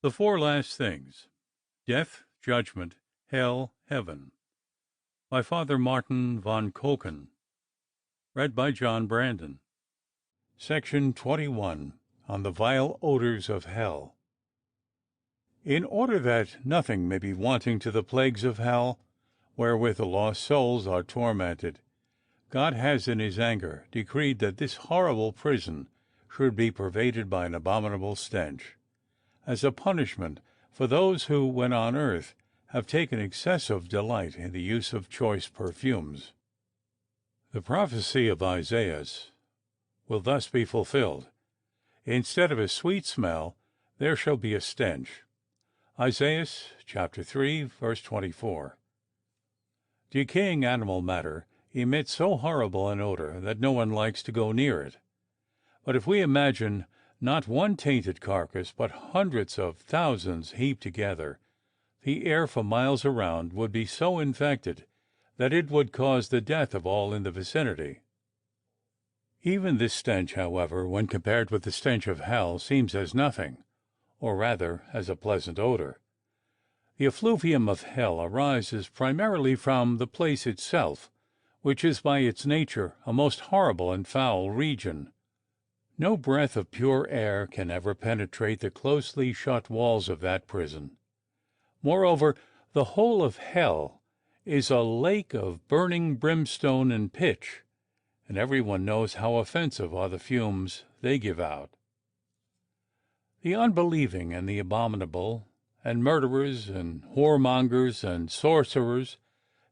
The Four Last Things: Death, Judgment, Hell, Heaven, by Father Martin von Koken. Read by John Brandon. Section 21. On the Vile Odors of Hell. In order that nothing may be wanting to the plagues of hell, wherewith the lost souls are tormented, God has in his anger decreed that this horrible prison should be pervaded by an abominable stench, as a punishment for those who, when on earth, have taken excessive delight in the use of choice perfumes. The prophecy of Isaias will thus be fulfilled. Instead of a sweet smell, there shall be a stench. Isaias chapter 3, verse 24. Decaying animal matter emits so horrible an odor that no one likes to go near it. But if we imagine not one tainted carcass, but hundreds of thousands heaped together, the air for miles around would be so infected that it would cause the death of all in the vicinity. Even this stench, however, when compared with the stench of hell, seems as nothing, or rather as a pleasant odor. The effluvium of hell arises primarily from the place itself, which is by its nature a most horrible and foul region. No breath of pure air can ever penetrate the closely shut walls of that prison. Moreover, the whole of hell is a lake of burning brimstone and pitch, and everyone knows how offensive are the fumes they give out. The unbelieving and the abominable, and murderers and whoremongers and sorcerers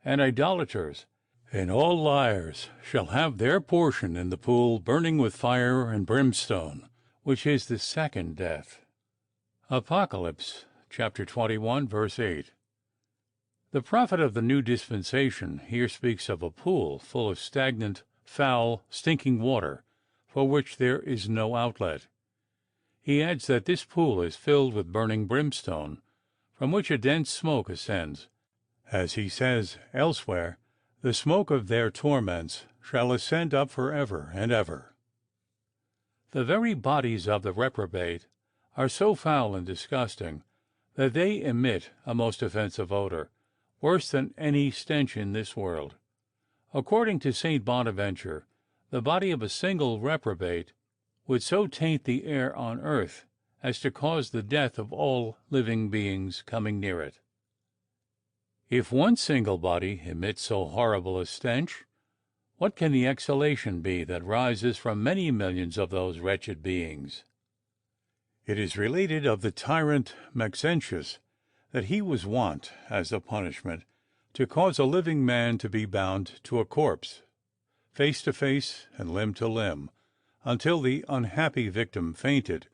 and idolaters, and all liars shall have their portion in the pool burning with fire and brimstone, which is the second death. Apocalypse chapter 21, verse 8. The prophet of the new dispensation here speaks of a pool full of stagnant, foul, stinking water, for which there is no outlet. He adds that this pool is filled with burning brimstone, from which a dense smoke ascends. As he says elsewhere, the smoke of their torments shall ascend up forever and ever. The very bodies of the reprobate are so foul and disgusting that they emit a most offensive odor, worse than any stench in this world. According to St. Bonaventure, the body of a single reprobate would so taint the air on earth as to cause the death of all living beings coming near it. If one single body emits so horrible a stench, what can the exhalation be that rises from many millions of those wretched beings? It is related of the tyrant Maxentius that he was wont, as a punishment, to cause a living man to be bound to a corpse, face to face and limb to limb, until the unhappy victim fainted,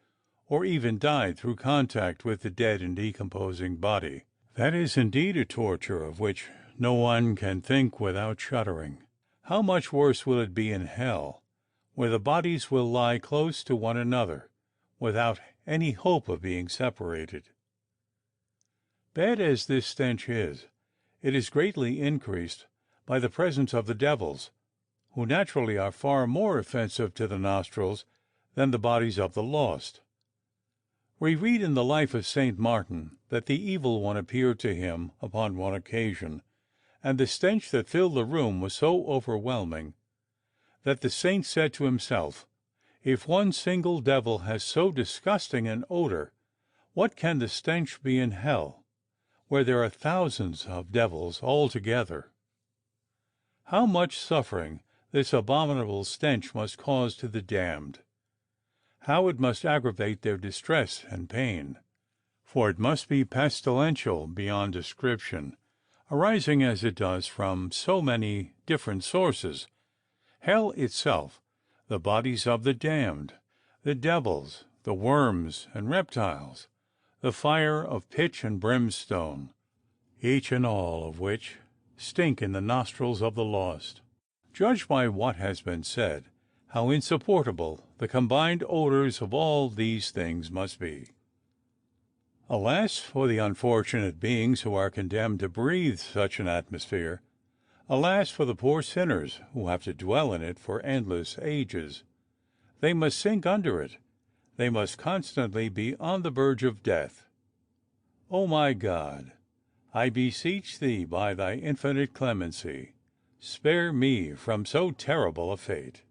or even died through contact with the dead and decomposing body. That is indeed a torture of which no one can think without shuddering. How much worse will it be in hell, where the bodies will lie close to one another, without any hope of being separated. Bad as this stench is, it is greatly increased by the presence of the devils, who naturally are far more offensive to the nostrils than the bodies of the lost. We read in the life of St. Martin that the evil one appeared to him upon one occasion, and the stench that filled the room was so overwhelming that the saint said to himself, "If one single devil has so disgusting an odor, what can the stench be in hell, where there are thousands of devils altogether?" How much suffering this abominable stench must cause to the damned! How it must aggravate their distress and pain! For it must be pestilential beyond description, arising as it does from so many different sources. Hell itself, the bodies of the damned, the devils, the worms and reptiles, the fire of pitch and brimstone, each and all of which stink in the nostrils of the lost. Judged by what has been said, how insupportable the combined odors of all these things must be. Alas for the unfortunate beings who are condemned to breathe such an atmosphere! Alas for the poor sinners who have to dwell in it for endless ages! They must sink under it. They must constantly be on the verge of death. O my God, I beseech thee by thy infinite clemency, spare me from so terrible a fate.